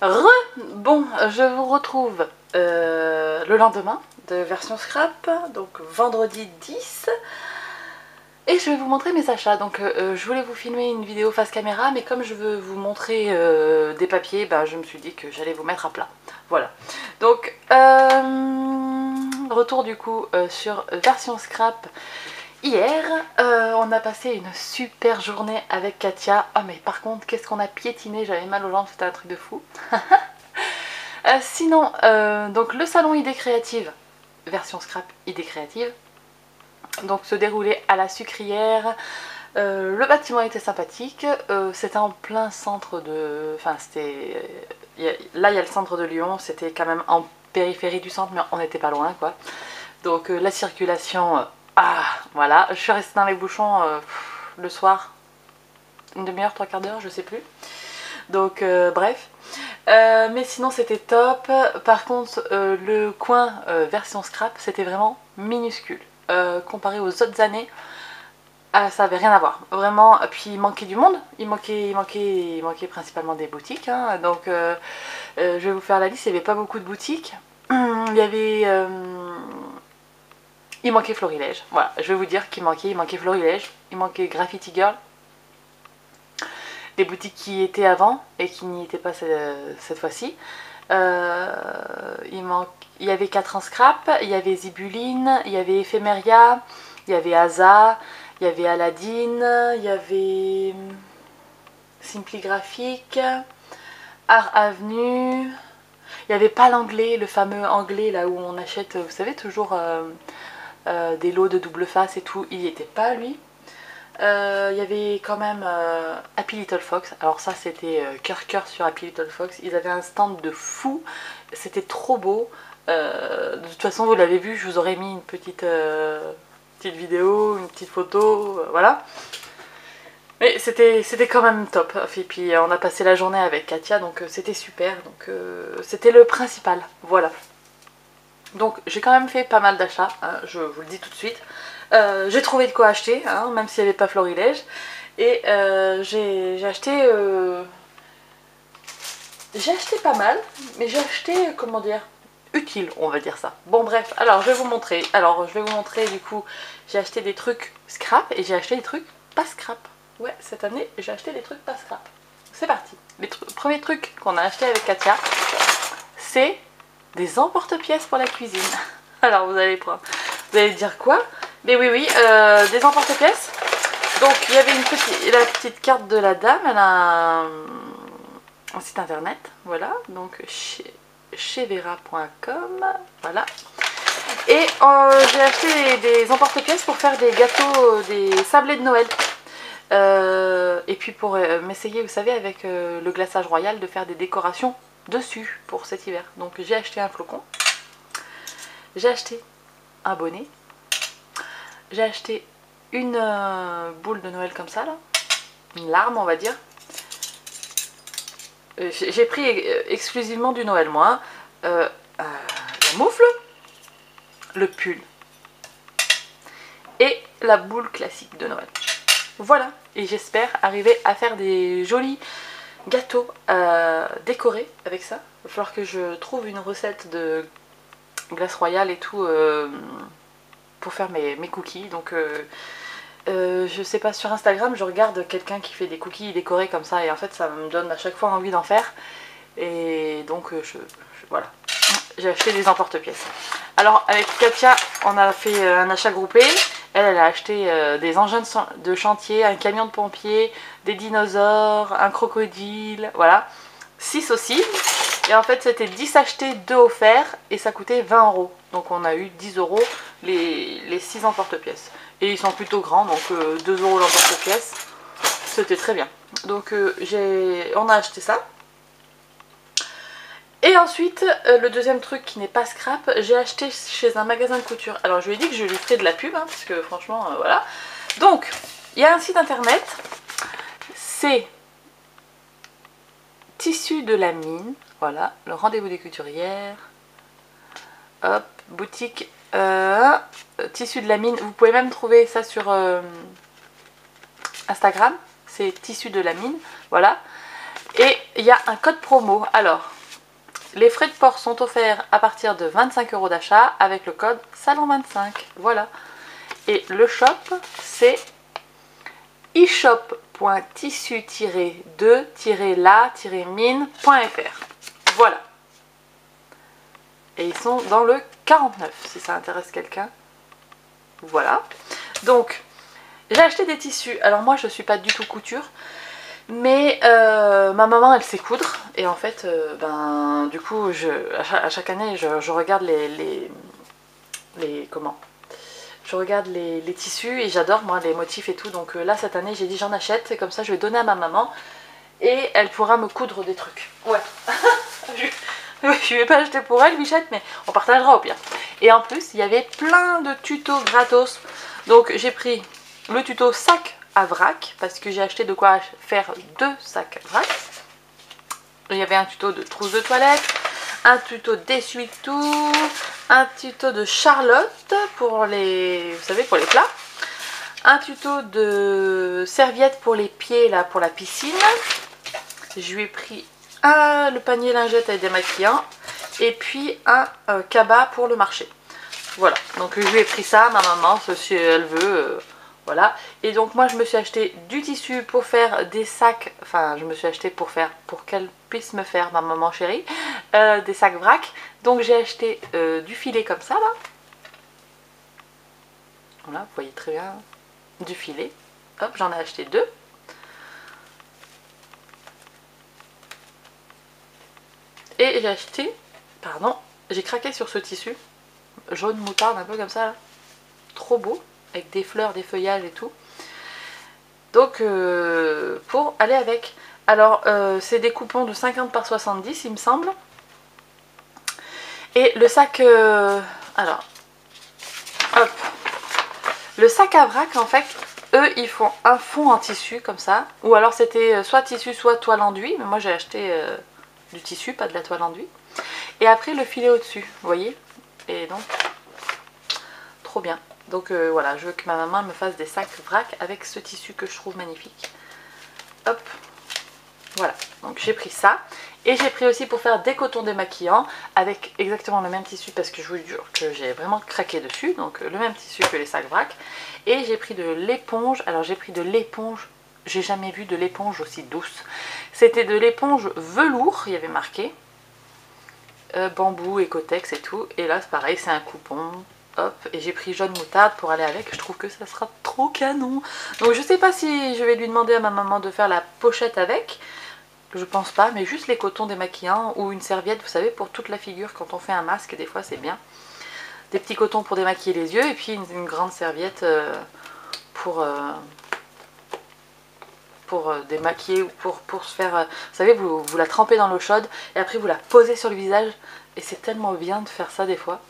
Bon, je vous retrouve le lendemain de version scrap, donc vendredi 10. Et je vais vous montrer mes achats. Donc je voulais vous filmer une vidéo face caméra, mais comme je veux vous montrer des papiers, bah, je me suis dit que j'allais vous mettre à plat. Voilà. Donc retour du coup sur version scrap. Hier, on a passé une super journée avec Katia. Ah mais par contre, qu'est-ce qu'on a piétiné, j'avais mal aux jambes, c'était un truc de fou. Sinon, donc le salon Idées Créatives, version scrap Idées Créatives, donc se déroulait à la Sucrière. Le bâtiment était sympathique, c'était en plein centre de... Enfin, c'était... Là, il y a le centre de Lyon, c'était quand même en périphérie du centre, mais on n'était pas loin, quoi. Donc la circulation... voilà, je suis restée dans les bouchons le soir, une demi-heure, trois quarts d'heure, je sais plus. Donc bref. Mais sinon c'était top. Par contre le coin version scrap c'était vraiment minuscule. Comparé aux autres années, ça avait rien à voir. Vraiment, puis il manquait du monde. Il manquait principalement des boutiques. Hein. Donc je vais vous faire la liste, il n'y avait pas beaucoup de boutiques. Il y avait... il manquait Florilège. Voilà, je vais vous dire qu'il manquait. Il manquait Florilège, il manquait Graffiti Girl. Des boutiques qui étaient avant et qui n'y étaient pas cette fois-ci. Il y avait 4 en scrap, il y avait Zibuline, il y avait Ephemeria, il y avait Asa, il y avait Aladdin, il y avait Simply Graphic, Art Avenue, il y avait pas l'anglais, le fameux anglais là où on achète, vous savez, toujours des lots de double face et tout, il n'y était pas lui. Il y avait quand même Happy Little Fox. Alors ça c'était cœur sur Happy Little Fox. Ils avaient un stand de fou. C'était trop beau. De toute façon vous l'avez vu, je vous aurais mis une petite vidéo, une petite photo, voilà. Mais c'était quand même top. Et puis on a passé la journée avec Katia, donc c'était super. Donc c'était le principal, voilà. Donc j'ai quand même fait pas mal d'achats, hein, je vous le dis tout de suite. J'ai trouvé de quoi acheter, hein, même s'il n'y avait pas Florilège. Et j'ai acheté... j'ai acheté pas mal, mais j'ai acheté, comment dire, utile, on va dire ça. Bon bref, alors je vais vous montrer. Alors je vais vous montrer du coup, j'ai acheté des trucs scrap et j'ai acheté des trucs pas scrap. Ouais, cette année j'ai acheté des trucs pas scrap. C'est parti. Le premier truc qu'on a acheté avec Katia, c'est des emporte-pièces pour la cuisine. Alors vous allez dire quoi? Mais oui, des emporte-pièces. Donc il y avait la petite carte de la dame, elle a un site internet, voilà, donc chevera.com, voilà. Et j'ai acheté des emporte-pièces pour faire des gâteaux, des sablés de Noël. Et puis pour m'essayer, vous savez, avec le glaçage royal, de faire des décorations dessus pour cet hiver. Donc j'ai acheté un flocon, j'ai acheté un bonnet, j'ai acheté une boule de Noël comme ça là, une larme on va dire. J'ai pris exclusivement du Noël moi, la moufle, le pull et la boule classique de Noël. Voilà, et j'espère arriver à faire des jolis gâteaux décorés avec ça. Il va falloir que je trouve une recette de glace royale et tout pour faire mes cookies. Donc je sais pas, sur Instagram je regarde quelqu'un qui fait des cookies décorés comme ça et en fait ça me donne à chaque fois envie d'en faire. Et donc voilà, j'ai acheté des emporte-pièces. Alors avec Katia on a fait un achat groupé. Elle a acheté des engins de chantier, un camion de pompiers, des dinosaures, un crocodile, voilà. 6 aussi. Et en fait c'était 10 achetés, 2 offerts et ça coûtait 20 €. Donc on a eu 10 € les 6 emporte-pièces. Et ils sont plutôt grands, donc 2 € l'emporte-pièce. C'était très bien. Donc on a acheté ça. Et ensuite, le deuxième truc qui n'est pas scrap, j'ai acheté chez un magasin de couture. Alors je lui ai dit que je lui ferais de la pub, hein, parce que franchement, voilà. Donc, il y a un site internet, c'est Tissu de la Mine, voilà, le rendez-vous des couturières. Hop, boutique Tissu de la Mine. Vous pouvez même trouver ça sur Instagram, c'est Tissu de la Mine, voilà. Et il y a un code promo. Alors, les frais de port sont offerts à partir de 25 € d'achat avec le code SALON25. Voilà. Et le shop, c'est e-shop.tissu-2-la-mine.fr. Voilà. Et ils sont dans le 49, si ça intéresse quelqu'un. Voilà. Donc, j'ai acheté des tissus. Alors moi, je suis pas du tout couture. Mais ma maman, elle sait coudre. Et en fait, du coup, à chaque année, je regarde comment je regarde les tissus et j'adore moi les motifs et tout. Donc là, cette année, j'ai dit j'en achète. Et comme ça, je vais donner à ma maman. Et elle pourra me coudre des trucs. Ouais. Je vais pas acheter pour elle, Bichette, mais on partagera au pire. Et en plus, il y avait plein de tutos gratos. Donc j'ai pris le tuto sac à vrac, parce que j'ai acheté de quoi faire 2 sacs à vrac. Il y avait un tuto de trousse de toilette, un tuto d'essuie-tout, un tuto de Charlotte pour les, vous savez, pour les plats, un tuto de serviettes pour les pieds là pour la piscine. Je lui ai pris le panier lingette avec des maquillants et puis un cabas pour le marché. Voilà, donc je lui ai pris ça, ma maman, si elle veut, voilà. Et donc moi je me suis acheté du tissu pour faire des sacs, enfin je me suis acheté pour qu'elle puisse me faire, ma maman chérie, des sacs vrac. Donc j'ai acheté du filet comme ça là. Voilà, vous voyez très bien, du filet. Hop, j'en ai acheté 2. Et j'ai acheté, pardon, j'ai craqué sur ce tissu jaune moutarde un peu comme ça là. Trop beau, avec des fleurs, des feuillages et tout. Donc pour aller avec. Alors c'est des coupons de 50 par 70 il me semble. Et le sac, alors, hop, le sac à vrac en fait, eux ils font un fond en tissu comme ça. Ou alors c'était soit tissu soit toile enduit, mais moi j'ai acheté du tissu, pas de la toile enduit. Et après le filet au-dessus, vous voyez. Et donc, trop bien. Donc voilà, je veux que ma maman me fasse des sacs vrac avec ce tissu que je trouve magnifique. Hop, voilà. Donc j'ai pris ça. Et j'ai pris aussi pour faire des cotons démaquillants avec exactement le même tissu parce que je vous jure que j'ai vraiment craqué dessus. Donc le même tissu que les sacs vrac. Et j'ai pris de l'éponge. Alors j'ai pris de l'éponge. J'ai jamais vu de l'éponge aussi douce. C'était de l'éponge velours, il y avait marqué. Bambou, Ecotex et tout. Et là c'est pareil, c'est un coupon. Hop, et j'ai pris jaune moutarde pour aller avec. Je trouve que ça sera trop canon. Donc je sais pas si je vais lui demander à ma maman de faire la pochette avec. Je pense pas, mais juste les cotons démaquillants ou une serviette, vous savez, pour toute la figure quand on fait un masque, des fois c'est bien. Des petits cotons pour démaquiller les yeux et puis une grande serviette pour démaquiller ou pour se faire... vous savez, vous la trempez dans l'eau chaude et après vous la posez sur le visage. Et c'est tellement bien de faire ça des fois.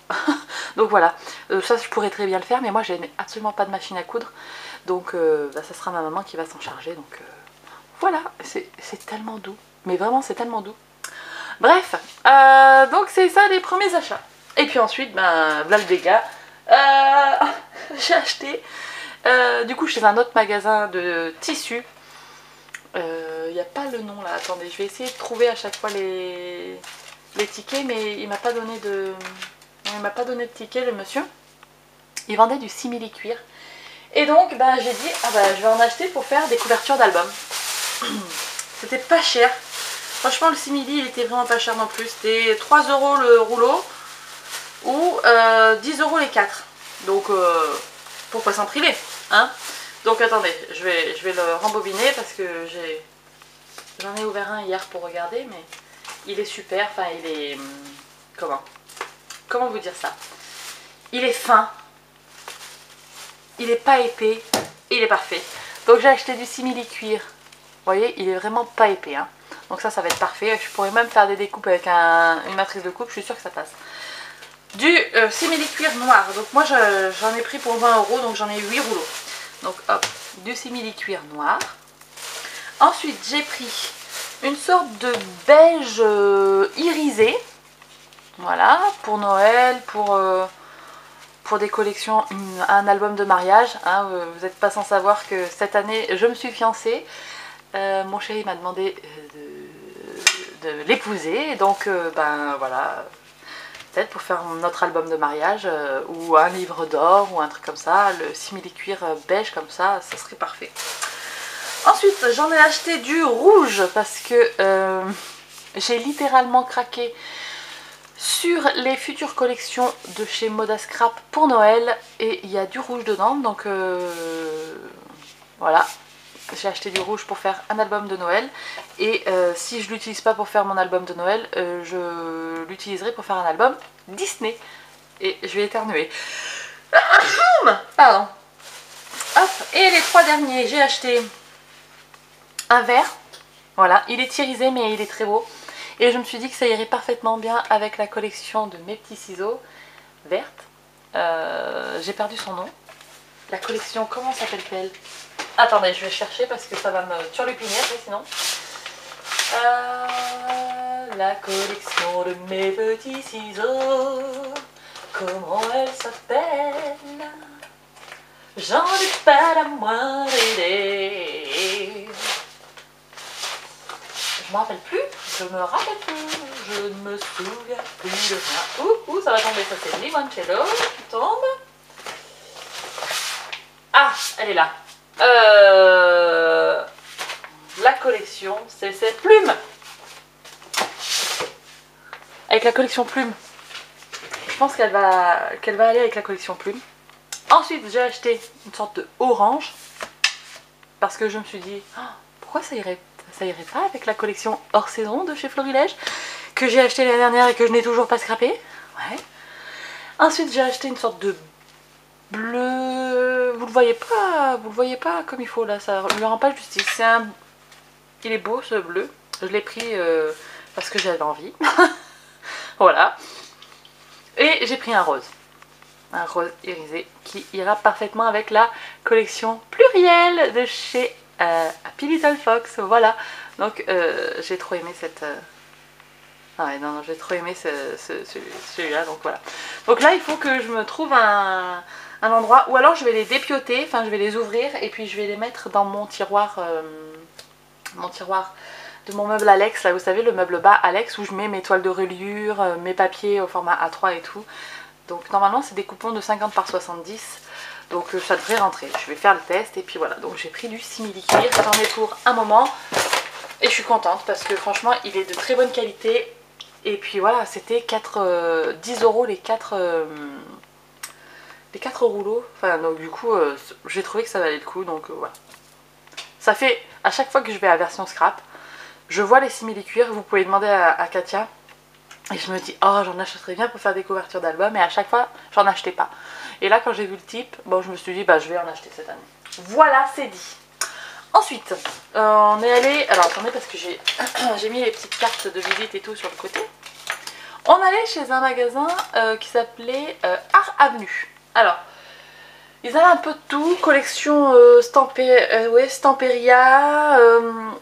Donc voilà, ça je pourrais très bien le faire, mais moi j'ai absolument pas de machine à coudre. Donc ça sera ma maman qui va s'en charger. Donc voilà, c'est tellement doux. Mais vraiment c'est tellement doux. Bref, donc c'est ça les premiers achats. Et puis ensuite, voilà le dégât. J'ai acheté, du coup chez un autre magasin de tissus. Il n'y a pas le nom là, attendez, je vais essayer de trouver à chaque fois les tickets, mais il m'a pas donné de... il m'a pas donné de ticket le monsieur. Il vendait du simili-cuir. Et donc j'ai dit, je vais en acheter pour faire des couvertures d'albums. C'était pas cher. Franchement le simili il était vraiment pas cher non plus. C'était 3 € le rouleau ou 10 € les 4. Donc pourquoi s'en priver, hein? Donc attendez, je vais le rembobiner parce que j'en ai ouvert un hier pour regarder, mais il est super, enfin il est... Comment vous dire ça? Il est fin, il est pas épais, et il est parfait. Donc j'ai acheté du simili-cuir. Vous voyez, il est vraiment pas épais, hein. Donc ça va être parfait. Je pourrais même faire des découpes avec une matrice de coupe, je suis sûre que ça passe. Du simili-cuir noir. Donc moi j'en ai pris pour 20 €, donc j'en ai 8 rouleaux. Donc hop, du simili-cuir noir. Ensuite j'ai pris une sorte de beige irisé. Voilà, pour Noël, pour des collections, un album de mariage. Hein, vous n'êtes pas sans savoir que cette année je me suis fiancée. Mon chéri m'a demandé l'épouser. Donc ben voilà, peut-être pour faire notre album de mariage ou un livre d'or ou un truc comme ça, le simili-cuir beige comme ça serait parfait. Ensuite j'en ai acheté du rouge parce que j'ai littéralement craqué sur les futures collections de chez Moda Scrap pour Noël et il y a du rouge dedans, donc voilà, j'ai acheté du rouge pour faire un album de Noël et si je l'utilise pas pour faire mon album de Noël, je l'utiliserai pour faire un album Disney et je vais éternuer. Pardon. Hop, et les trois derniers, j'ai acheté un vert, voilà, il est tierisé mais il est très beau. Et je me suis dit que ça irait parfaitement bien avec la collection de mes petits ciseaux vertes. J'ai perdu son nom. La collection, comment s'appelle-t-elle? Attendez, je vais chercher parce que ça va me turlupiner après sinon. La collection de mes petits ciseaux. Comment elle s'appelle? J'en ai pas la moindre idée. Je me rappelle plus, je me rappelle plus, je ne me souviens plus de rien. Ouh, ça va tomber, ça c'est Limoncello qui tombe. Ah, elle est là. La collection, c'est cette plume. Avec la collection plume. Je pense qu'elle va aller avec la collection plume. Ensuite, j'ai acheté une sorte de orange. Parce que je me suis dit, oh, pourquoi ça irait pas avec la collection hors saison de chez Florilège que j'ai acheté l'année dernière et que je n'ai toujours pas scrappé. Ouais. Ensuite j'ai acheté une sorte de bleu, vous le voyez pas comme il faut là, ça lui rend pas justice. Il est beau ce bleu, je l'ai pris parce que j'avais envie. Voilà. Et j'ai pris un rose irisé qui ira parfaitement avec la collection plurielle de chez Happy Little Fox, voilà. Donc j'ai trop aimé cette... Ah ouais, non, j'ai trop aimé celui-là, donc voilà. Donc là, il faut que je me trouve un endroit, ou alors je vais les dépioter, enfin je vais les ouvrir, et puis je vais les mettre dans mon tiroir de mon meuble Alex, là vous savez, le meuble bas Alex, où je mets mes toiles de reliure, mes papiers au format A3 et tout. Donc normalement, c'est des coupons de 50 par 70. Donc ça devrait rentrer, je vais faire le test et puis voilà. Donc j'ai pris du simili-cuir, j'en ai pour un moment et je suis contente parce que franchement il est de très bonne qualité. Et puis voilà, c'était 10 € les 4 rouleaux. Enfin donc du coup j'ai trouvé que ça valait le coup, donc voilà. Ça fait, à chaque fois que je vais à version scrap, je vois les simili-cuir, vous pouvez demander à Katia. Et je me dis, oh j'en achèterais bien pour faire des couvertures d'albums, et à chaque fois j'en achetais pas. Et là quand j'ai vu le type, bon je me suis dit bah je vais en acheter cette année. Voilà, c'est dit. Ensuite, on est allé, alors attendez parce que j'ai mis les petites cartes de visite et tout sur le côté. On allait chez un magasin qui s'appelait Art Avenue. Alors, ils avaient un peu de tout, collection Stamperia,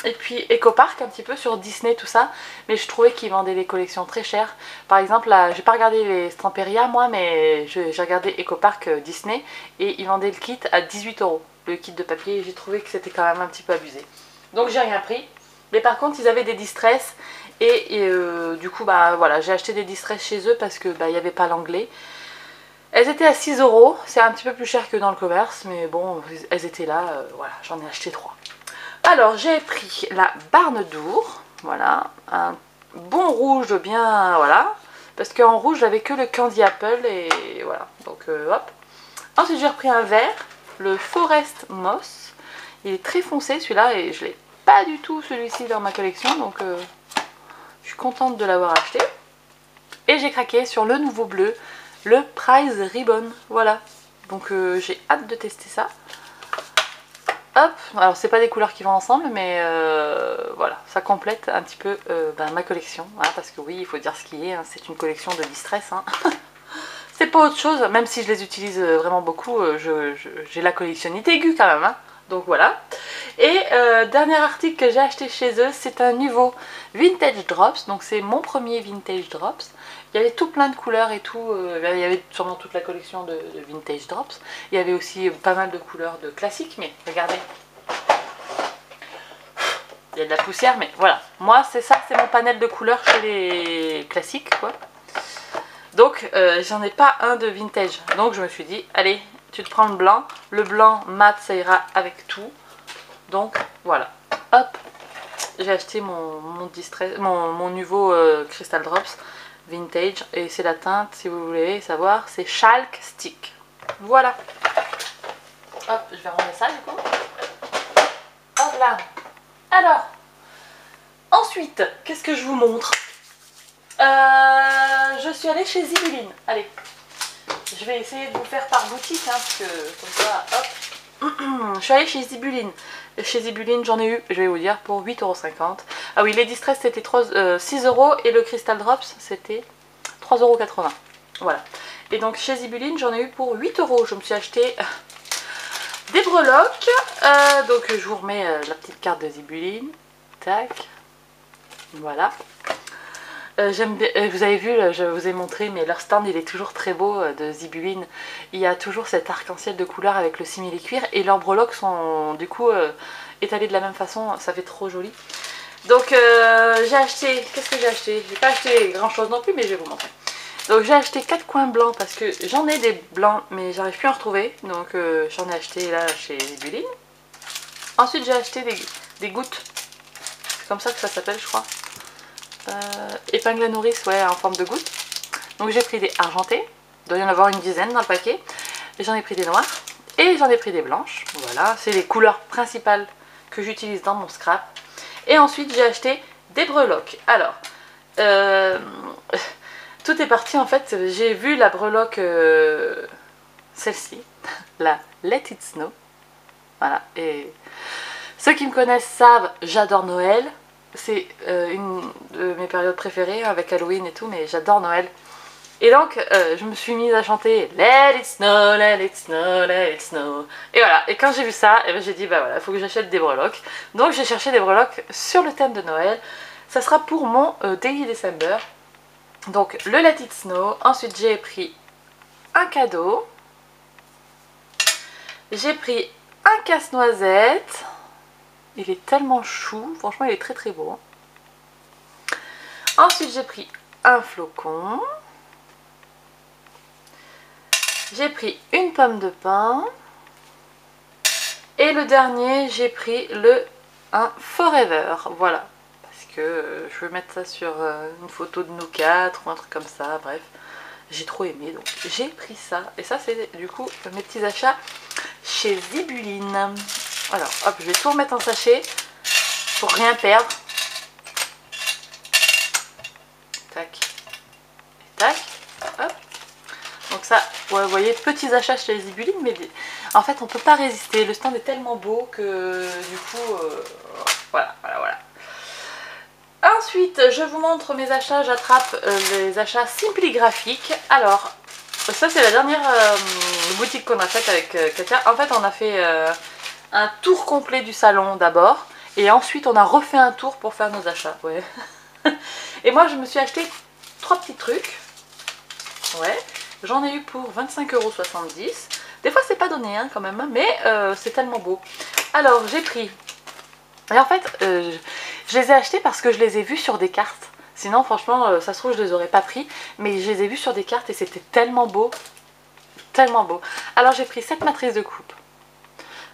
et puis Ecopark un petit peu sur Disney tout ça, mais je trouvais qu'ils vendaient les collections très chères. Par exemple là, j'ai pas regardé les Stamperia moi, mais j'ai regardé Ecopark Disney et ils vendaient le kit à 18 €, le kit de papier, et j'ai trouvé que c'était quand même un petit peu abusé. Donc j'ai rien pris, mais par contre ils avaient des distress et du coup bah voilà, j'ai acheté des distress chez eux parce que bah il n'y avait pas l'anglais. Elles étaient à 6 €, c'est un petit peu plus cher que dans le commerce, mais bon, elles étaient là, voilà, j'en ai acheté 3. Alors, j'ai pris la Barne d'Our, voilà, un bon rouge bien, voilà, parce qu'en rouge, j'avais que le Candy Apple, et voilà, donc hop. Ensuite, j'ai repris un vert, le Forest Moss, il est très foncé celui-là, et je l'ai pas du tout celui-ci dans ma collection, donc je suis contente de l'avoir acheté. Et j'ai craqué sur le nouveau bleu, le Prize Ribbon, voilà. Donc j'ai hâte de tester ça. Hop, alors c'est pas des couleurs qui vont ensemble, mais voilà, ça complète un petit peu ma collection. Hein, parce que oui, il faut dire ce qui est, hein, c'est une collection de distress. Hein. C'est pas autre chose, même si je les utilise vraiment beaucoup, j'ai la collectionnite aiguë quand même. Hein. Donc voilà. Et dernier article que j'ai acheté chez eux, c'est un nouveau Vintage Drops. Donc c'est mon premier Vintage Drops. Il y avait tout plein de couleurs et tout. Il y avait sûrement toute la collection de Vintage Drops. Il y avait aussi pas mal de couleurs de classiques, mais regardez. Il y a de la poussière, mais voilà. Moi, c'est ça, c'est mon panel de couleurs chez les classiques, quoi. Donc, j'en ai pas un de vintage. Donc, je me suis dit, allez, tu te prends le blanc. Le blanc mat, ça ira avec tout. Donc, voilà. Hop, j'ai acheté mon nouveau Crystal Drops vintage. Et c'est la teinte, si vous voulez savoir, c'est Chalk Stick. Voilà. Hop, je vais ranger ça, du coup. Hop là. Alors, ensuite, qu'est-ce que je vous montre? Je suis allée chez Zibuline. Allez, je vais essayer de vous faire par boutique, hein, parce que comme ça, hop. Je suis allée chez Zibuline. Chez Zibuline, j'en ai eu, je vais vous dire, pour 8,50 €. Ah oui, les Distress c'était 6 € et le Crystal Drops c'était 3,80 €. Voilà. Et donc chez Zibuline, j'en ai eu pour 8 €. Je me suis acheté des breloques. Donc je vous remets la petite carte de Zibuline. Tac. Voilà. J'aime bien, vous avez vu, je vous ai montré, mais leur stand il est toujours très beau de Zibuline. Il y a toujours cet arc-en-ciel de couleurs avec le simili-cuir et leurs breloques sont du coup étalées de la même façon, ça fait trop joli. Donc j'ai acheté, qu'est-ce que j'ai acheté? J'ai pas acheté grand chose non plus, mais je vais vous montrer. Donc j'ai acheté 4 coins blancs parce que j'en ai des blancs mais j'arrive plus à en retrouver. Donc j'en ai acheté là chez Zibuline. Ensuite j'ai acheté des gouttes, c'est comme ça que ça s'appelle je crois. Épingle à nourrice, ouais, en forme de goutte. Donc j'ai pris des argentés, il doit y en avoir une dizaine dans le paquet. J'en ai pris des noirs et j'en ai pris des blanches. Voilà, c'est les couleurs principales que j'utilise dans mon scrap. Et ensuite j'ai acheté des breloques. Alors, tout est parti en fait, j'ai vu la breloque, celle-ci, la Let It Snow. Voilà, et ceux qui me connaissent savent, j'adore Noël. C'est une de mes périodes préférées avec Halloween et tout, mais j'adore Noël. Et donc je me suis mise à chanter Let it snow, let it snow, let it snow. Et voilà, et quand j'ai vu ça, eh ben, j'ai dit bah voilà, il faut que j'achète des breloques. Donc j'ai cherché des breloques sur le thème de Noël. Ça sera pour mon Daily December. Donc le Let it snow. Ensuite j'ai pris un cadeau. J'ai pris un casse-noisette. Il est tellement chou, franchement il est très très beau. Ensuite j'ai pris un flocon. J'ai pris une pomme de pin. Et le dernier j'ai pris un Forever. Voilà. Parce que je veux mettre ça sur une photo de nous quatre ou un truc comme ça, bref. J'ai trop aimé donc j'ai pris ça. Et ça c'est du coup mes petits achats chez Zibuline. Alors, hop, je vais tout remettre en sachet pour rien perdre. Tac. Et tac. Hop. Donc ça, ouais, vous voyez, petits achats chez les Zibuline, mais en fait, on peut pas résister. Le stand est tellement beau que du coup, voilà. Ensuite, je vous montre mes achats. J'attrape les achats Simply Graphique. Alors, ça c'est la dernière boutique qu'on a faite avec Katia. En fait, on a fait un tour complet du salon d'abord et ensuite on a refait un tour pour faire nos achats, ouais. Et moi je me suis acheté 3 petits trucs, ouais, j'en ai eu pour 25,70 €. Des fois c'est pas donné hein, quand même, mais c'est tellement beau. Alors j'ai pris, et en fait je les ai achetés parce que je les ai vus sur des cartes. Sinon franchement ça se trouve je les aurais pas pris, mais je les ai vus sur des cartes et c'était tellement beau. Tellement beau. Alors j'ai pris cette matrice de coupe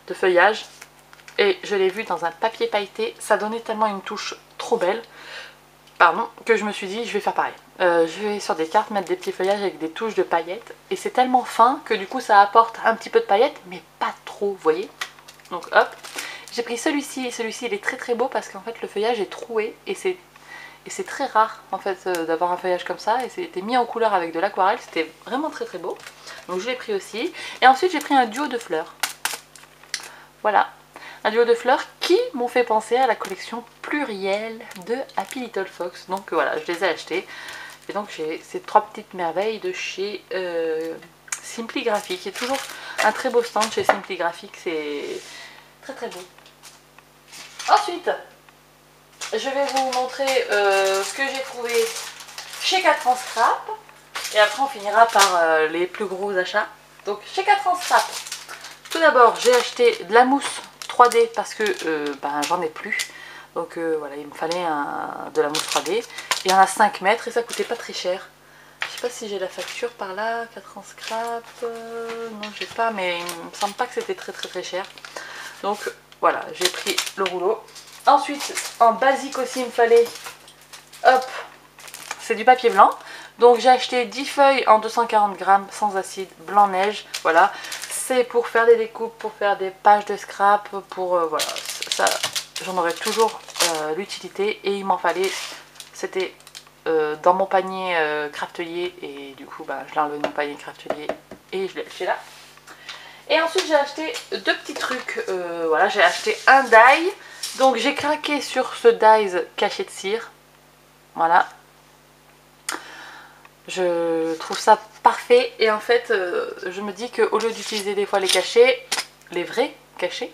de feuillage et je l'ai vu dans un papier pailleté, ça donnait tellement une touche trop belle, pardon, que je me suis dit je vais faire pareil. Je vais sur des cartes mettre des petits feuillages avec des touches de paillettes et c'est tellement fin que du coup ça apporte un petit peu de paillettes mais pas trop, vous voyez. Donc hop, j'ai pris celui-ci et celui-ci il est très très beau parce qu'en fait le feuillage est troué et c'est très rare en fait d'avoir un feuillage comme ça et c'était mis en couleur avec de l'aquarelle, c'était vraiment très très beau. Donc je l'ai pris aussi. Et ensuite j'ai pris un duo de fleurs. Voilà, un duo de fleurs qui m'ont fait penser à la collection plurielle de Happy Little Fox. Donc voilà, je les ai achetés. Et donc j'ai ces 3 petites merveilles de chez Simply Graphique. Il y a toujours un très beau stand chez Simply Graphique, c'est très très beau. Ensuite, je vais vous montrer ce que j'ai trouvé chez 4 ans Scrap. Et après on finira par les plus gros achats. Donc chez 4 ans Scrap, tout d'abord j'ai acheté de la mousse 3D parce que ben, j'en ai plus. Donc voilà, il me fallait de la mousse 3D. Et il y en a 5 mètres et ça coûtait pas très cher. Je sais pas si j'ai la facture par là, 4 ans scrap, non j'ai pas, mais il me semble pas que c'était très cher. Donc voilà, j'ai pris le rouleau. Ensuite, en basique aussi, il me fallait, hop, c'est du papier blanc. Donc j'ai acheté 10 feuilles en 240 grammes sans acide, blanc neige, voilà. C'est pour faire des découpes, pour faire des pages de scrap, pour, voilà, ça, j'en aurai toujours l'utilité. Et il m'en fallait, c'était dans mon panier craftelier, et du coup, bah, je l'ai enlevé de mon panier craftelier et je l'ai acheté là. Et ensuite j'ai acheté 2 petits trucs, voilà, j'ai acheté un die. Donc j'ai craqué sur ce dies caché de cire, voilà. Je trouve ça parfait et en fait je me dis qu'au lieu d'utiliser des fois les cachets, les vrais cachets,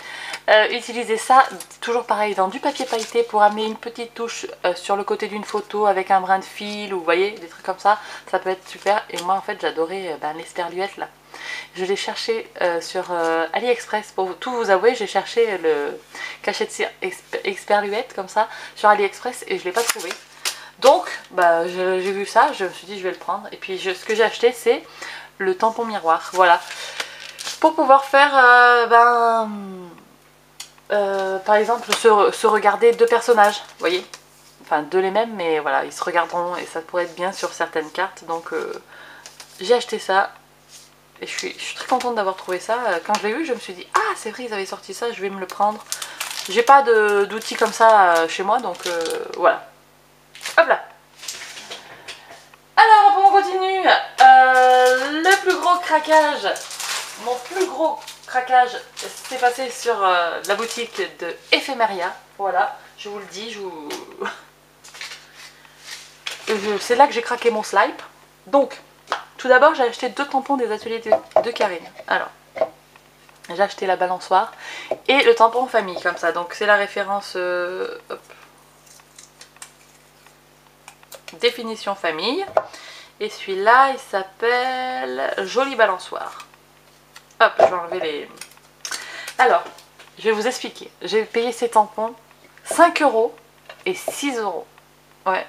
utiliser ça, toujours pareil, dans du papier pailleté pour amener une petite touche sur le côté d'une photo avec un brin de fil, ou vous voyez, des trucs comme ça peut être super. Et moi en fait j'adorais l'esperluette là. Je l'ai cherché sur AliExpress, pour tout vous avouer, j'ai cherché le cachet de cire experluette comme ça sur AliExpress et je ne l'ai pas trouvé. Donc bah, j'ai vu ça, je me suis dit je vais le prendre. Et puis ce que j'ai acheté c'est le tampon miroir, voilà. Pour pouvoir faire par exemple se regarder 2 personnages, vous voyez. Enfin 2 les mêmes, mais voilà, ils se regarderont et ça pourrait être bien sur certaines cartes. Donc j'ai acheté ça. Et je suis très contente d'avoir trouvé ça. Quand je l'ai vu, je me suis dit, ah c'est vrai, ils avaient sorti ça, je vais me le prendre. J'ai pas d'outils comme ça chez moi, donc voilà. Hop là. Alors, on continue. Le plus gros craquage, mon plus gros craquage, s'est passé sur la boutique de Ephemeria. Voilà, je vous le dis, c'est là que j'ai craqué mon slime. Donc, tout d'abord, j'ai acheté 2 tampons des ateliers de Karine. Alors, j'ai acheté la balançoire et le tampon famille, comme ça. Donc, c'est la référence hop, définition famille. Et celui-là, il s'appelle Jolie balançoire. Hop, je vais enlever les... Alors, je vais vous expliquer. J'ai payé ces tampons 5 € et 6 €. Ouais.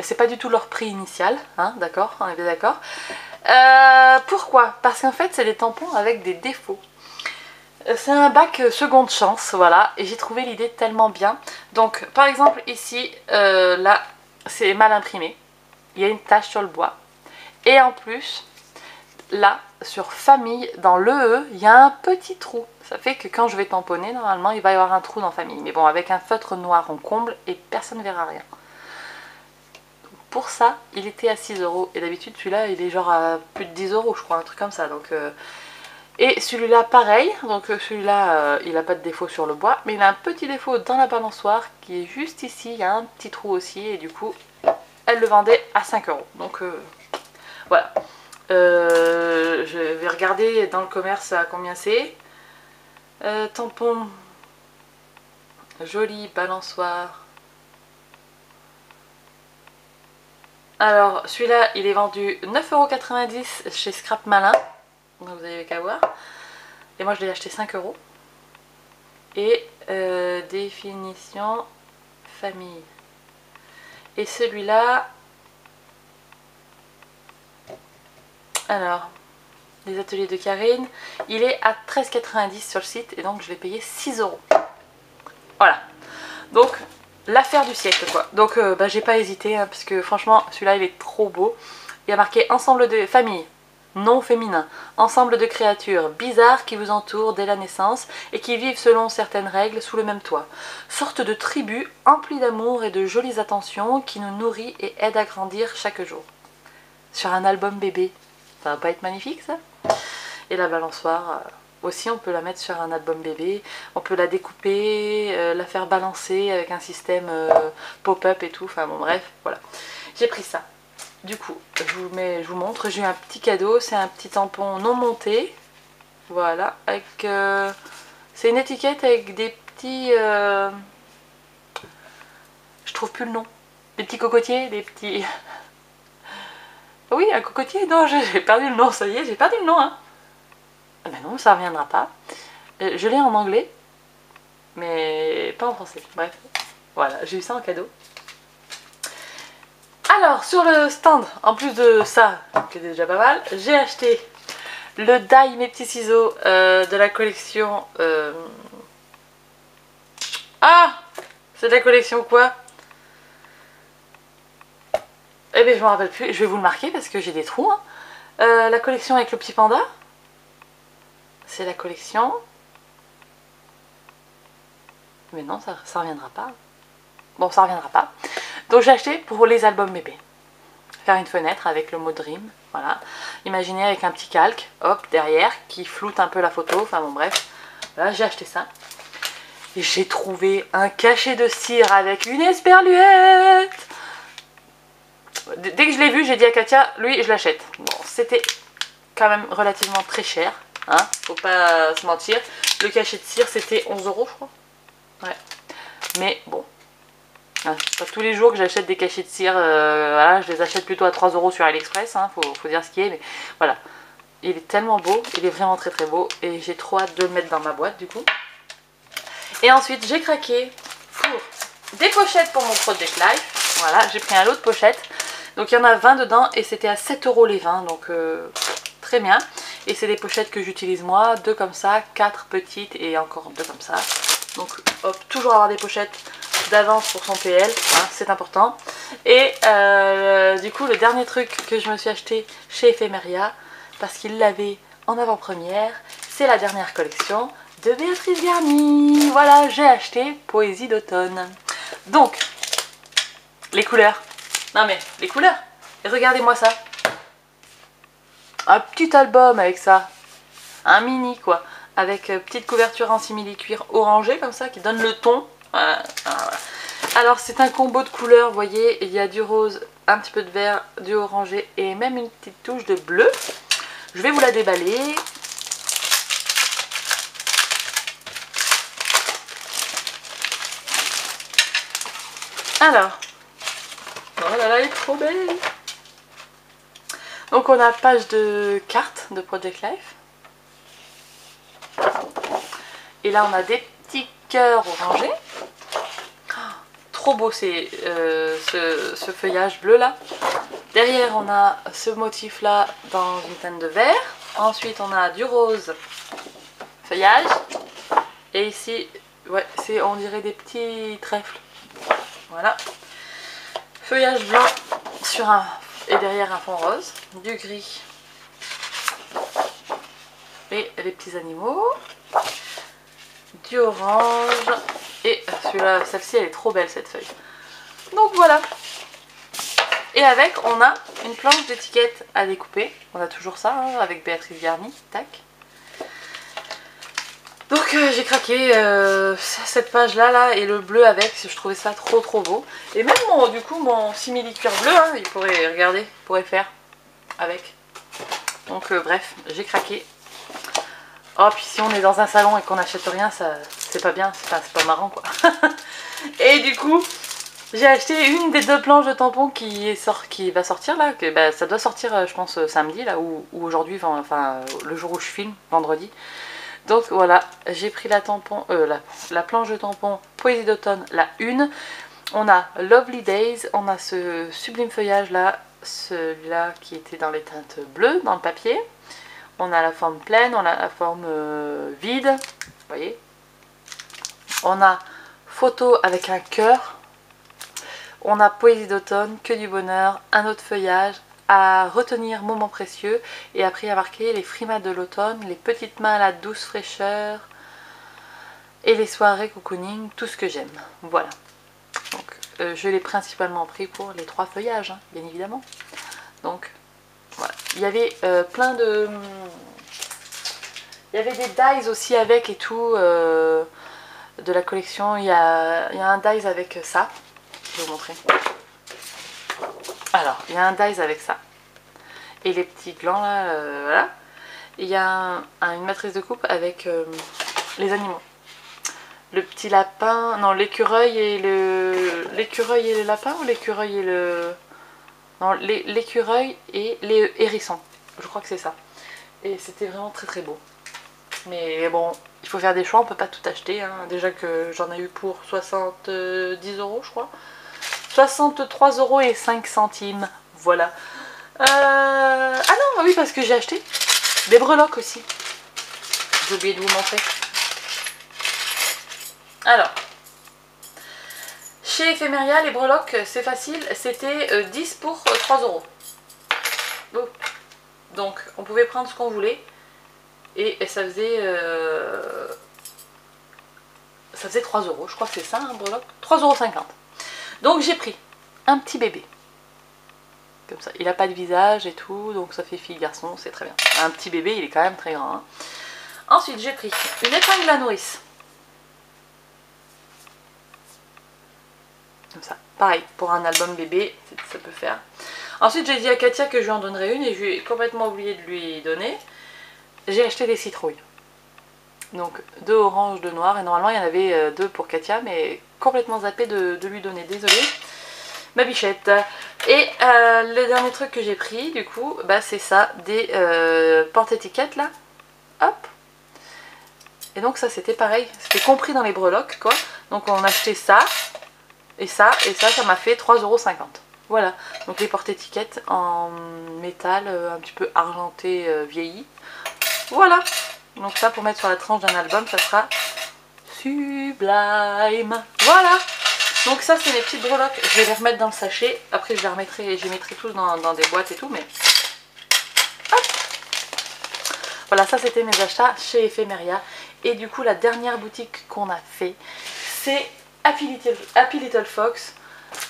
C'est pas du tout leur prix initial, hein, d'accord, on est bien d'accord. Pourquoi? Parce qu'en fait, c'est des tampons avec des défauts. C'est un bac seconde chance, voilà, et j'ai trouvé l'idée tellement bien. Donc, par exemple, ici, là, c'est mal imprimé. Il y a une tache sur le bois. Et en plus, là, sur famille, dans le E, il y a un petit trou. Ça fait que quand je vais tamponner, normalement, il va y avoir un trou dans famille. Mais bon, avec un feutre noir, on comble et personne ne verra rien. Pour ça, il était à 6 €. Et d'habitude, celui-là, il est genre à plus de 10 €, je crois, un truc comme ça. Donc, et celui-là, pareil. Donc, celui-là, il n'a pas de défaut sur le bois. Mais il a un petit défaut dans la balançoire qui est juste ici. Il y a un petit trou aussi. Et du coup, elle le vendait à 5 €. Donc, voilà. Je vais regarder dans le commerce à combien c'est. Tampon. Jolie balançoire. Alors, celui-là, il est vendu 9,90 € chez Scrap Malin. Donc, vous avez qu'à voir. Et moi, je l'ai acheté 5 €. Et définition famille. Et celui-là... Alors, les ateliers de Karine, il est à 13,90 € sur le site. Et donc, je vais payer 6 €. Voilà. Donc... l'affaire du siècle quoi. Donc j'ai pas hésité hein, parce que franchement celui-là il est trop beau. Il y a marqué ensemble de famille, non féminin, ensemble de créatures bizarres qui vous entourent dès la naissance et qui vivent selon certaines règles sous le même toit. Sorte de tribu emplie d'amour et de jolies attentions qui nous nourrit et aide à grandir chaque jour. Sur un album bébé, ça va pas être magnifique ça? Et la balançoire... aussi on peut la mettre sur un album bébé, on peut la découper, la faire balancer avec un système pop-up et tout, enfin bon bref, voilà. J'ai pris ça. Du coup, je vous montre, j'ai eu un petit cadeau, c'est un petit tampon non monté, voilà, avec... c'est une étiquette avec des petits... je trouve plus le nom. Des petits cocotiers, des petits... oui, un cocotier, non, j'ai perdu le nom, ça y est, j'ai perdu le nom, hein. Ben non, ça ne reviendra pas. Je l'ai en anglais, mais pas en français. Bref. Voilà, j'ai eu ça en cadeau. Alors, sur le stand, en plus de ça, qui est déjà pas mal, j'ai acheté le die mes petits ciseaux de la collection... Ah, c'est de la collection quoi? Eh bien, je me rappelle plus. Je vais vous le marquer parce que j'ai des trous. Hein. La collection avec le petit panda. C'est la collection... Mais non, ça reviendra pas. Bon, ça reviendra pas. Donc j'ai acheté pour les albums bébés. Faire une fenêtre avec le mot Dream. Voilà. Imaginez avec un petit calque, hop, derrière, qui floute un peu la photo. Enfin bon, bref. Voilà, j'ai acheté ça. Et j'ai trouvé un cachet de cire avec une esperluette. Dès que je l'ai vu, j'ai dit à Katia, lui, je l'achète. Bon, c'était quand même relativement très cher. Hein, faut pas se mentir. Le cachet de cire, c'était 11 €, je crois. Ouais. Mais bon. Hein, c'est pas tous les jours que j'achète des cachets de cire. Voilà, je les achète plutôt à 3 € sur AliExpress. Hein, faut dire ce qui est. Mais voilà. Il est tellement beau. Il est vraiment très très beau. Et j'ai trop hâte de le mettre dans ma boîte du coup. Et ensuite, j'ai craqué pour des pochettes pour mon Project Life. Voilà, j'ai pris un lot de pochettes. Donc il y en a 20 dedans et c'était à 7 € les 20. Donc très bien. Et c'est des pochettes que j'utilise moi. 2 comme ça, 4 petites et encore 2 comme ça. Donc hop, toujours avoir des pochettes d'avance pour son PL, hein, c'est important. Et du coup, le dernier truc que je me suis acheté chez Ephemeria, parce qu'il l'avait en avant-première, c'est la dernière collection de Béatrice Garny. Voilà, j'ai acheté Poésie d'automne. Donc, les couleurs. Non mais, les couleurs. Et regardez-moi ça. Un petit album avec ça. Un mini quoi. Avec petite couverture en simili-cuir orangé comme ça, qui donne le ton. Voilà. Alors c'est un combo de couleurs, vous voyez, il y a du rose, un petit peu de vert, du orangé et même une petite touche de bleu. Je vais vous la déballer. Alors, oh là là, elle est trop belle. Donc on a page de cartes de Project Life. Et là on a des petits cœurs orangés. Trop beau c'est ce feuillage bleu là. Derrière on a ce motif là dans une teinte de vert. Ensuite on a du rose feuillage. Et ici, ouais, c'est on dirait des petits trèfles. Voilà. Feuillage blanc sur un et derrière un fond rose. Du gris. Et les petits animaux. Du orange. Et celui-là, celle-ci elle est trop belle cette feuille. Donc voilà. Et avec on a une planche d'étiquette à découper. On a toujours ça hein, avec Béatrice Garny. Tac. Donc j'ai craqué cette page là et le bleu avec. Je trouvais ça trop beau. Et même du coup mon simili-cuir bleu, hein, il pourrait, regardez, il pourrait faire avec. Donc bref, j'ai craqué. Oh puis si on est dans un salon et qu'on n'achète rien, ça c'est pas bien, c'est pas marrant quoi. Et du coup, j'ai acheté une des 2 planches de tampons qui va sortir là, que bah, ça doit sortir je pense samedi là ou aujourd'hui, enfin le jour où je filme, vendredi. Donc voilà, j'ai pris la planche de tampons Poésie d'automne, la 1. On a Lovely Days, on a ce sublime feuillage là, celui-là qui était dans les teintes bleues dans le papier. On a la forme pleine, on a la forme vide, vous voyez. On a photo avec un cœur. On a Poésie d'automne, que du bonheur, un autre feuillage, à retenir moment précieux. Et après à marquer les frimas de l'automne, les petites mains à la douce fraîcheur. Et les soirées cocooning, tout ce que j'aime. Voilà. Donc je l'ai principalement pris pour les 3 feuillages, hein, bien évidemment. Donc voilà. Il y avait plein de... Il y avait des dies aussi avec et tout de la collection. Il y a un dies avec ça. Je vais vous montrer. Alors, il y a un dies avec ça. Et les petits glands là, voilà. Et il y a une matrice de coupe avec les animaux. Le petit lapin, non l'écureuil et le lapin ou l'écureuil et le... Non, l'écureuil et les hérissons. Je crois que c'est ça. Et c'était vraiment très beau. Mais bon, il faut faire des choix, on peut pas tout acheter. Hein. Déjà que j'en ai eu pour 70 € je crois. 63,05 €. Voilà. Ah non, oui, parce que j'ai acheté des breloques aussi. J'ai oublié de vous montrer. Alors, chez Ephemeria, les breloques, c'est facile. C'était 10 pour 3 €. Donc, on pouvait prendre ce qu'on voulait. Et ça faisait 3 €. Je crois que c'est ça, un breloque. 3,50 €. Donc, j'ai pris un petit bébé. Comme ça, il n'a pas de visage et tout, donc ça fait fille-garçon, c'est très bien. Un petit bébé, il est quand même très grand. Hein. Ensuite, j'ai pris une épingle à nourrice. Comme ça, pareil, pour un album bébé, ça peut faire. Ensuite, j'ai dit à Katia que je lui en donnerais une et je lui ai complètement oublié de lui donner. J'ai acheté des citrouilles. Donc, 2 oranges, 2 noirs, et normalement il y en avait 2 pour Katia, mais complètement zappé de lui donner, désolée. Ma bichette. Et le dernier truc que j'ai pris, du coup, bah, c'est ça, des porte-étiquettes là. Hop. Et donc ça c'était pareil, c'était compris dans les breloques quoi. Donc on a acheté ça, et ça m'a fait 3,50 €. Voilà, donc les porte-étiquettes en métal un petit peu argenté vieilli. Voilà, donc ça pour mettre sur la tranche d'un album, ça sera sublime. Voilà. Donc ça c'est mes petites breloques, je vais les remettre dans le sachet, après je les mettrai tous dans des boîtes et tout, mais hop. Voilà, ça c'était mes achats chez Ephemeria. Et du coup la dernière boutique qu'on a fait, c'est Happy Little Fox.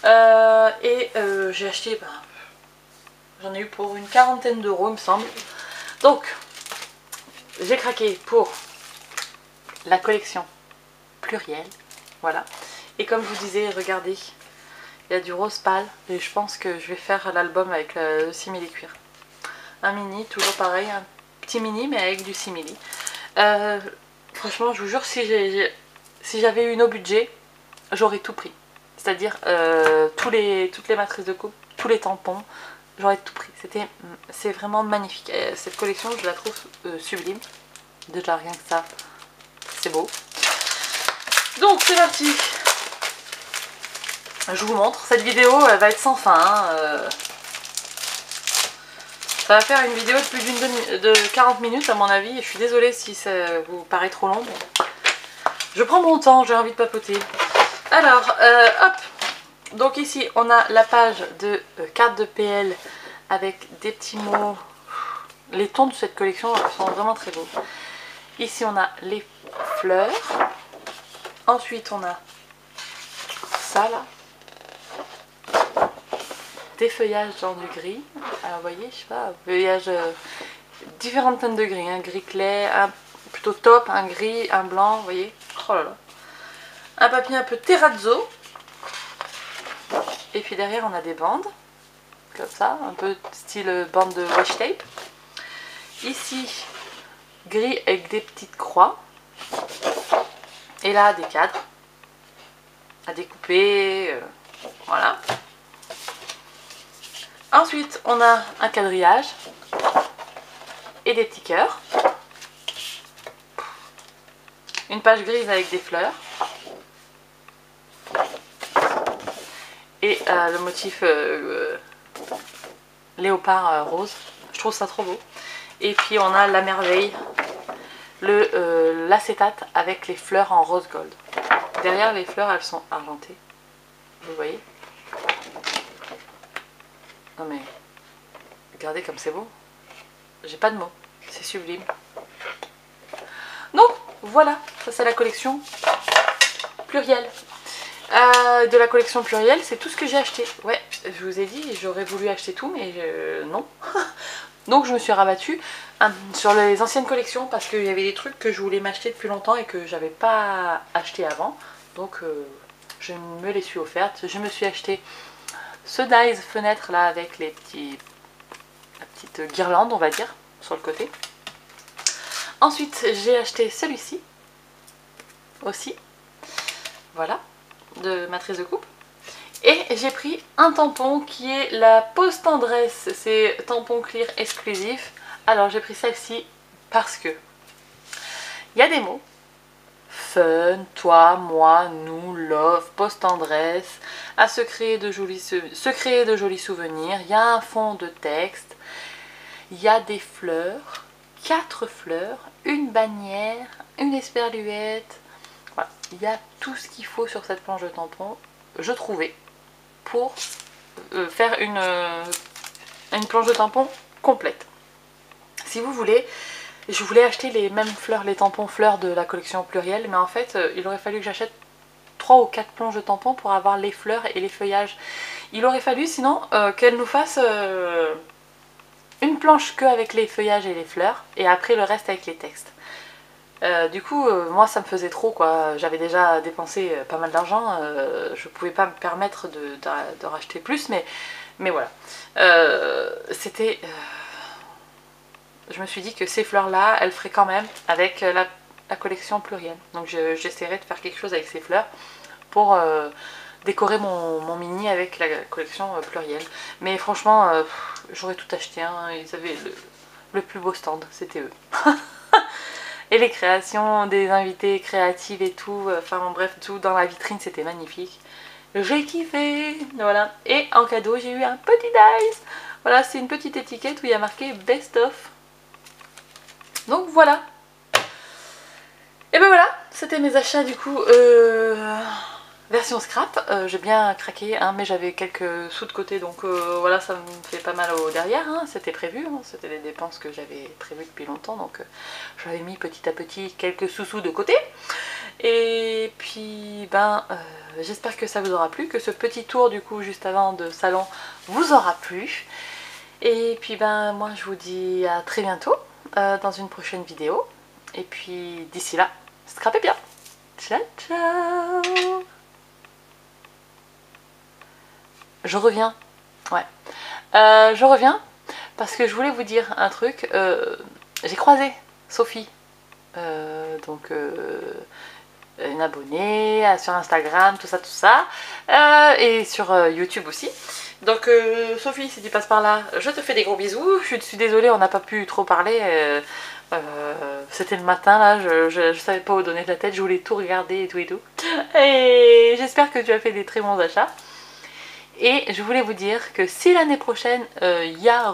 J'ai acheté, j'en ai eu pour une quarantaine d'euros il me semble. Donc j'ai craqué pour la collection pluriel, voilà. Et comme je vous disais, regardez, il y a du rose pâle et je pense que je vais faire l'album avec le simili-cuir. Un mini, toujours pareil, un petit mini mais avec du simili. Franchement, je vous jure, si j'avais eu nos budgets, j'aurais tout pris. C'est-à-dire toutes les matrices de coupe, tous les tampons, j'aurais tout pris. C'est vraiment magnifique. Cette collection, je la trouve sublime. Déjà, rien que ça, c'est beau. Donc, c'est parti. Je vous montre. Cette vidéo, elle va être sans fin. Hein. Ça va faire une vidéo de plus de 40 minutes à mon avis. Je suis désolée si ça vous paraît trop long. Mais je prends mon temps, j'ai envie de papoter. Alors, hop. Donc ici, on a la page de cartes de PL avec des petits mots. Les tons de cette collection sont vraiment très beaux. Ici, on a les fleurs. Ensuite, on a ça là. Des feuillages dans du gris. Alors, vous voyez, je sais pas, feuillage différentes teintes de gris. Un gris clair, un plutôt top, un gris, un blanc, vous voyez. Oh là là. Un papier un peu terrazzo. Et puis derrière, on a des bandes. Comme ça, un peu style bande de washi tape. Ici, gris avec des petites croix. Et là, des cadres à découper. Voilà. Ensuite, on a un quadrillage et des petits cœurs. Une page grise avec des fleurs. Et le motif léopard rose. Je trouve ça trop beau. Et puis on a la merveille, l'acétate avec les fleurs en rose gold. Derrière les fleurs, elles sont argentées. Vous voyez? Non mais, regardez comme c'est beau. J'ai pas de mots. C'est sublime. Donc, voilà. Ça c'est la collection pluriel. De la collection pluriel, c'est tout ce que j'ai acheté. Ouais, je vous ai dit, j'aurais voulu acheter tout, mais non. Donc je me suis rabattue sur les anciennes collections parce qu'il y avait des trucs que je voulais m'acheter depuis longtemps et que j'avais pas acheté avant. Donc je me les suis offertes. Je me suis acheté ce dies fenêtre là avec la petite guirlande, on va dire, sur le côté. Ensuite, j'ai acheté celui-ci aussi. Voilà, de matrice de coupe. Et j'ai pris un tampon qui est la Pause Tendresse, c'est tampon clear exclusif. Alors j'ai pris celle-ci parce que Il y a des mots. Fun, toi, moi, nous, love, post-tendresse, à se créer de jolis souvenirs. Il y a un fond de texte. Il y a des fleurs, 4 fleurs, une bannière, une esperluette. Voilà. Il y a tout ce qu'il faut sur cette planche de tampon, je trouvais, pour faire une planche de tampon complète. Si vous voulez, je voulais acheter les mêmes fleurs, les tampons fleurs de la collection plurielle, mais en fait, il aurait fallu que j'achète 3 ou 4 planches de tampons pour avoir les fleurs et les feuillages. Il aurait fallu sinon qu'elle nous fasse une planche que avec les feuillages et les fleurs, et après le reste avec les textes. Du coup, moi ça me faisait trop quoi, j'avais déjà dépensé pas mal d'argent, je pouvais pas me permettre de racheter plus, mais voilà. C'était... je me suis dit que ces fleurs là, elles feraient quand même avec la collection plurielle. Donc j'essaierai de faire quelque chose avec ces fleurs pour décorer mon mini avec la collection plurielle. Mais franchement, j'aurais tout acheté, hein. Ils avaient le plus beau stand, c'était eux. Et les créations des invités créatives et tout, enfin bref, tout dans la vitrine, c'était magnifique. J'ai kiffé, voilà. Et en cadeau, j'ai eu un petit dice. Voilà, c'est une petite étiquette où il y a marqué Best of. Donc voilà. Et ben voilà, c'était mes achats du coup version scrap. J'ai bien craqué, hein, mais j'avais quelques sous de côté, donc voilà, ça me fait pas mal au derrière, hein. C'était prévu, hein. C'était des dépenses que j'avais prévues depuis longtemps, donc j'avais mis petit à petit quelques sous de côté. Et puis ben j'espère que ça vous aura plu, que ce petit tour du coup juste avant de salon vous aura plu. Et puis ben moi je vous dis à très bientôt dans une prochaine vidéo. Et puis d'ici là, scrapez bien. Ciao ciao. Je reviens. Ouais. Je reviens parce que je voulais vous dire un truc. J'ai croisé Sophie. Donc une abonnée sur Instagram, tout ça. Et sur YouTube aussi. Donc Sophie, si tu passes par là, je te fais des gros bisous. Je suis désolée, on n'a pas pu trop parler. C'était le matin là, je savais pas où donner de la tête, je voulais tout regarder et tout. Et j'espère que tu as fait des très bons achats. Et je voulais vous dire que si l'année prochaine il y a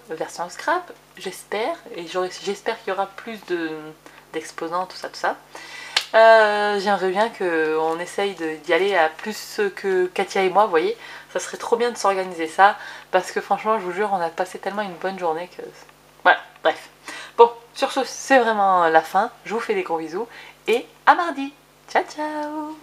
version scrap, j'espère, et j'espère qu'il y aura plus d'exposants, tout ça. J'aimerais bien qu'on essaye d'y aller à plus que Katia et moi, vous voyez. Ça serait trop bien de s'organiser ça, parce que franchement, je vous jure, on a passé tellement une bonne journée que... Voilà, bref. Bon, sur ce, c'est vraiment la fin. Je vous fais des gros bisous, et à mardi. Ciao, ciao.